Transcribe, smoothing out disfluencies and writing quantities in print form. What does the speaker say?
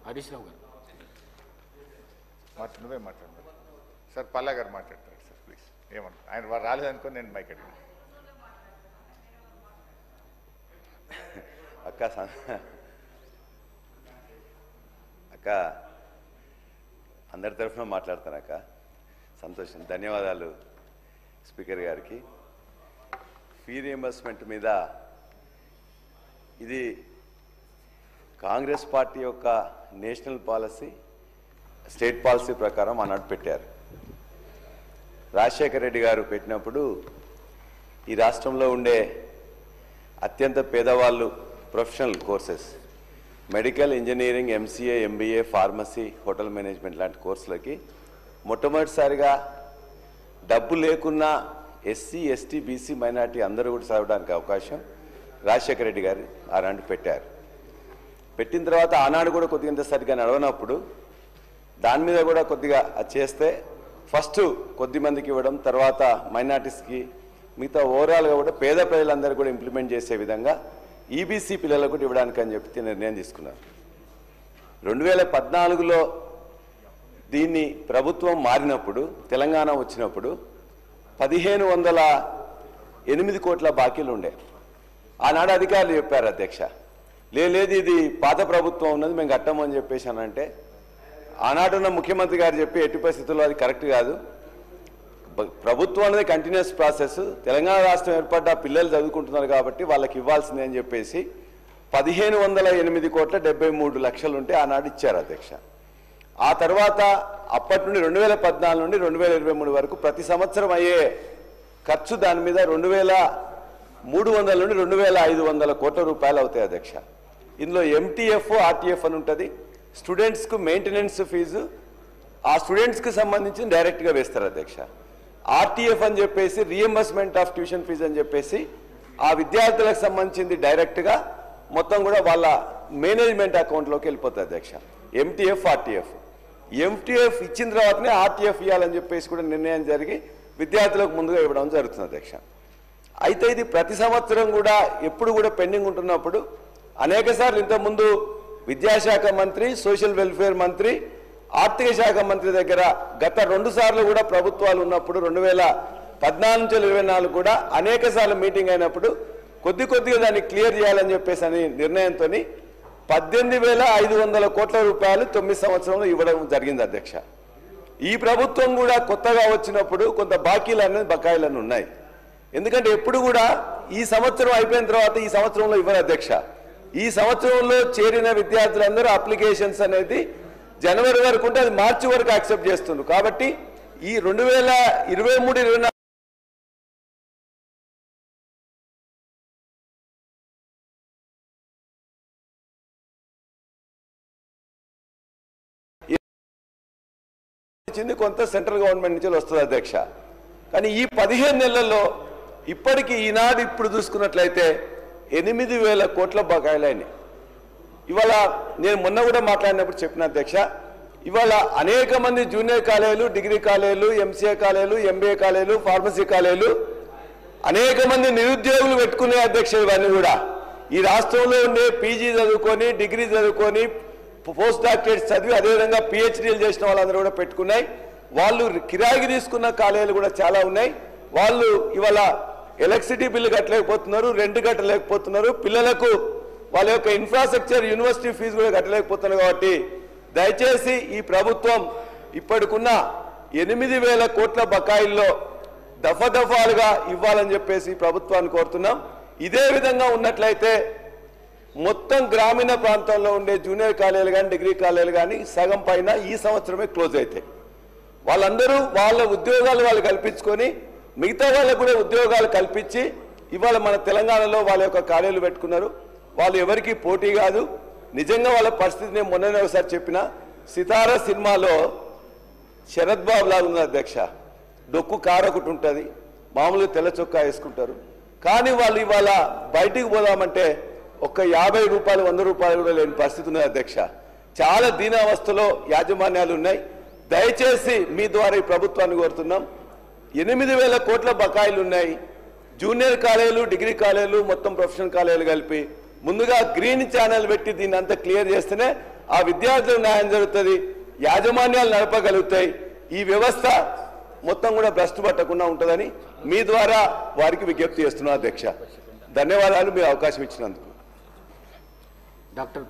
హరీష్ రావు గారు నువ్వే మాట్లాడు సార్. పల్లా గారు మాట్లాడతారు సార్ ప్లీజ్. ఏమన్నా ఆయన రాలేదనుకో నేను మైక్ అడిగాను. అక్క అందరి తరఫున మాట్లాడతాను అక్క. సంతోషం. ధన్యవాదాలు స్పీకర్ గారికి. ఫీ రియంబర్స్మెంట్ మీద ఇది కాంగ్రెస్ పార్టీ యొక్క నేషనల్ పాలసీ, స్టేట్ పాలసీ ప్రకారం ఆనాడు పెట్టారు. రాజశేఖర రెడ్డి గారు పెట్టినప్పుడు ఈ రాష్ట్రంలో ఉండే అత్యంత పేదవాళ్ళు professional courses, medical, engineering, MCA, MBA, pharmacy, hotel management లాంటి కోర్సులకి మొట్టమొదటిసారిగా డబ్బు లేకున్నా ఎస్సీ, ఎస్టీ, బీసీ, మైనార్టీ అందరూ కూడా చదవడానికి అవకాశం రాజశేఖర రెడ్డి గారు ఆనాడు పెట్టారు. పెట్టిన తర్వాత ఆనాడు కూడా కొద్దిగా సరిగ్గా నడవనప్పుడు దాని మీద కూడా కొద్దిగా అది చేస్తే ఫస్ట్ కొద్ది మందికి ఇవ్వడం, తర్వాత మైనార్టీస్కి, మిగతా ఓవరాల్గా కూడా పేద ప్రజలందరూ కూడా ఇంప్లిమెంట్ చేసే విధంగా ఈబీసీ పిల్లలకు కూడా ఇవ్వడానికి అని చెప్పి నిర్ణయం తీసుకున్నారు. 2014లో దీన్ని ప్రభుత్వం మారినప్పుడు, తెలంగాణ వచ్చినప్పుడు 1508 కోట్ల బాకీలు ఉండే. ఆనాడు అధికారులు చెప్పారు, అధ్యక్ష లేదు ఇది పాత ప్రభుత్వం ఉన్నది మేము కట్టమని చెప్పేసి అనంటే ఆనాడున్న ముఖ్యమంత్రి గారు చెప్పి ఎట్టి పరిస్థితుల్లో అది కరెక్ట్ కాదు, ప్రభుత్వం అనేది కంటిన్యూస్ ప్రాసెస్, తెలంగాణ రాష్ట్రం ఏర్పడ్డ పిల్లలు చదువుకుంటున్నారు కాబట్టి వాళ్ళకి ఇవ్వాల్సిందే అని చెప్పేసి 1508 కోట్ల 73 లక్షలు ఉంటే ఆనాడు ఇచ్చారు అధ్యక్ష. ఆ తర్వాత అప్పటి నుండి 2014 నుండి 2023 వరకు ప్రతి సంవత్సరం అయ్యే ఖర్చు దాని మీద 2300 నుండి 2500 కోట్ల రూపాయలు అవుతాయి అధ్యక్ష. ఇందులో ఎంటీఎఫ్, ఆర్టీఎఫ్ అని ఉంటుంది. స్టూడెంట్స్కు మెయింటెనెన్స్ ఫీజు ఆ స్టూడెంట్స్కి సంబంధించి డైరెక్ట్గా వేస్తారు అధ్యక్ష. ఆర్టీఎఫ్ అని చెప్పేసి రియంబర్స్మెంట్ ఆఫ్ ట్యూషన్ ఫీజు అని చెప్పేసి ఆ విద్యార్థులకు సంబంధించింది డైరెక్ట్గా మొత్తం కూడా వాళ్ళ మేనేజ్మెంట్ అకౌంట్లోకి వెళ్ళిపోతుంది అధ్యక్ష. MTF, RTF. ఎంటీఎఫ్ ఇచ్చిన తర్వాతనే ఆర్టీఎఫ్ ఇవ్వాలని చెప్పేసి కూడా నిర్ణయం జరిగి విద్యార్థులకు ముందుగా ఇవ్వడం జరుగుతుంది అధ్యక్ష. అయితే ఇది ప్రతి సంవత్సరం కూడా ఎప్పుడు కూడా పెండింగ్ ఉంటున్నప్పుడు అనేక సార్లు ఇంతకుముందు విద్యాశాఖ మంత్రి, సోషల్ వెల్ఫేర్ మంత్రి, ఆర్థిక శాఖ మంత్రి దగ్గర గత 2 సార్లు కూడా ప్రభుత్వాలు ఉన్నప్పుడు 2014 నుంచి 2024 కూడా అనేక సార్లు మీటింగ్ అయినప్పుడు కొద్దిగా దాన్ని క్లియర్ చేయాలని చెప్పేసి అని నిర్ణయంతో 18,500 కోట్ల రూపాయలు 9 సంవత్సరంలో ఇవ్వడం జరిగింది అధ్యక్ష. ఈ ప్రభుత్వం కూడా కొత్తగా వచ్చినప్పుడు కొంత బకాయిలన్నీ ఉన్నాయి. ఎందుకంటే ఎప్పుడు కూడా ఈ సంవత్సరం అయిపోయిన తర్వాత ఈ సంవత్సరంలో ఇవ్వరు అధ్యక్ష. ఈ సంవత్సరంలో చేరిన విద్యార్థులందరూ అప్లికేషన్స్ అనేది జనవరి వరకు ఉంటే అది మార్చి వరకు యాక్సెప్ట్ చేస్తున్నారు. కాబట్టి ఈ 2023-24 కొంత సెంట్రల్ గవర్నమెంట్ నుంచి వస్తుంది అధ్యక్ష. కానీ ఈ 15 నెలల్లో ఇప్పటికీ ఈనాడు ఇప్పుడు చూసుకున్నట్లయితే 8,000 కోట్ల బకాయిలైనాయి. ఇవాళ నేను మొన్న కూడా మాట్లాడినప్పుడు చెప్పిన అధ్యక్ష, ఇవాళ అనేక మంది జూనియర్ కాలేజీలు, డిగ్రీ కాలేజీలు, ఎంసీఏ కాలేజీలు, ఎంబీఏ కాలేజీలు, ఫార్మసీ కాలేజీలు అనేక మంది నిరుద్యోగులు పెట్టుకునే అధ్యక్ష. ఇవన్నీ కూడా ఈ రాష్ట్రంలో ఉండే పీజీ చదువుకొని, డిగ్రీ చదువుకొని, పోస్ట్ డాక్టరేట్స్ చదివి అదేవిధంగా పిహెచ్డీలు చేసిన వాళ్ళందరూ కూడా పెట్టుకున్నాయి. వాళ్ళు కిరాయికి తీసుకున్న కాలేజీలు కూడా చాలా ఉన్నాయి. వాళ్ళు ఇవాళ ఎలక్ట్రిసిటీ బిల్లు కట్టలేకపోతున్నారు, రెంట్ కట్టలేకపోతున్నారు, పిల్లలకు వాళ్ళ యొక్క ఇన్ఫ్రాస్ట్రక్చర్, యూనివర్సిటీ ఫీజు కూడా కట్టలేకపోతున్నారు. కాబట్టి దయచేసి ఈ ప్రభుత్వం ఇప్పటికున్న 8,000 కోట్ల బకాయిల్లో దఫాలుగా ఇవ్వాలని చెప్పేసి ప్రభుత్వాన్ని కోరుతున్నాం. ఇదే విధంగా ఉన్నట్లయితే మొత్తం గ్రామీణ ప్రాంతాల్లో ఉండే జూనియర్ కాలేజీలు కానీ, డిగ్రీ కాలేజీలు కానీ సగం పైన ఈ సంవత్సరమే క్లోజ్ అవుతాయి. వాళ్ళందరూ వాళ్ళ ఉద్యోగాలు వాళ్ళు కల్పించుకొని మిగతా వాళ్ళకు కూడా ఉద్యోగాలు కల్పించి ఇవాళ మన తెలంగాణలో వాళ్ళ యొక్క కాలేజీలు పెట్టుకున్నారు. వాళ్ళు ఎవరికి పోటీ కాదు. నిజంగా వాళ్ళ పరిస్థితి నేను మొన్ననే ఒకసారి చెప్పిన, సితారా సినిమాలో శరత్ బాబు లాగా ఉంది అధ్యక్ష. డొక్కు కారు ఒకటి ఉంటుంది, మామూలుగా తెల్ల చొక్కా వేసుకుంటారు. కానీ వాళ్ళు ఇవాళ బయటికి పోదామంటే ఒక్క 50 రూపాయలు, 100 రూపాయలు కూడా లేని పరిస్థితి ఉన్నది అధ్యక్ష. చాలా దీనావస్థలో యాజమాన్యాలు ఉన్నాయి. దయచేసి మీ ద్వారా ఈ ప్రభుత్వాన్ని కోరుతున్నాం, 8,000 కోట్ల బకాయిలు ఉన్నాయి. జూనియర్ కాలేజీలు, డిగ్రీ కాలేజీలు, మొత్తం ప్రొఫెషనల్ కాలేజీలు కలిపి ముందుగా గ్రీన్ ఛానల్ పెట్టి దీన్ని అంతా క్లియర్ చేస్తేనే ఆ విద్యార్థులకు న్యాయం జరుగుతుంది, యాజమాన్యాలు నడపగలుగుతాయి, ఈ వ్యవస్థ మొత్తం కూడా భ్రష్టు పట్టకుండా ఉంటుందని మీ ద్వారా వారికి విజ్ఞప్తి చేస్తున్నా అధ్యక్ష. ధన్యవాదాలు, మీ అవకాశం ఇచ్చినందుకు. డాక్టర్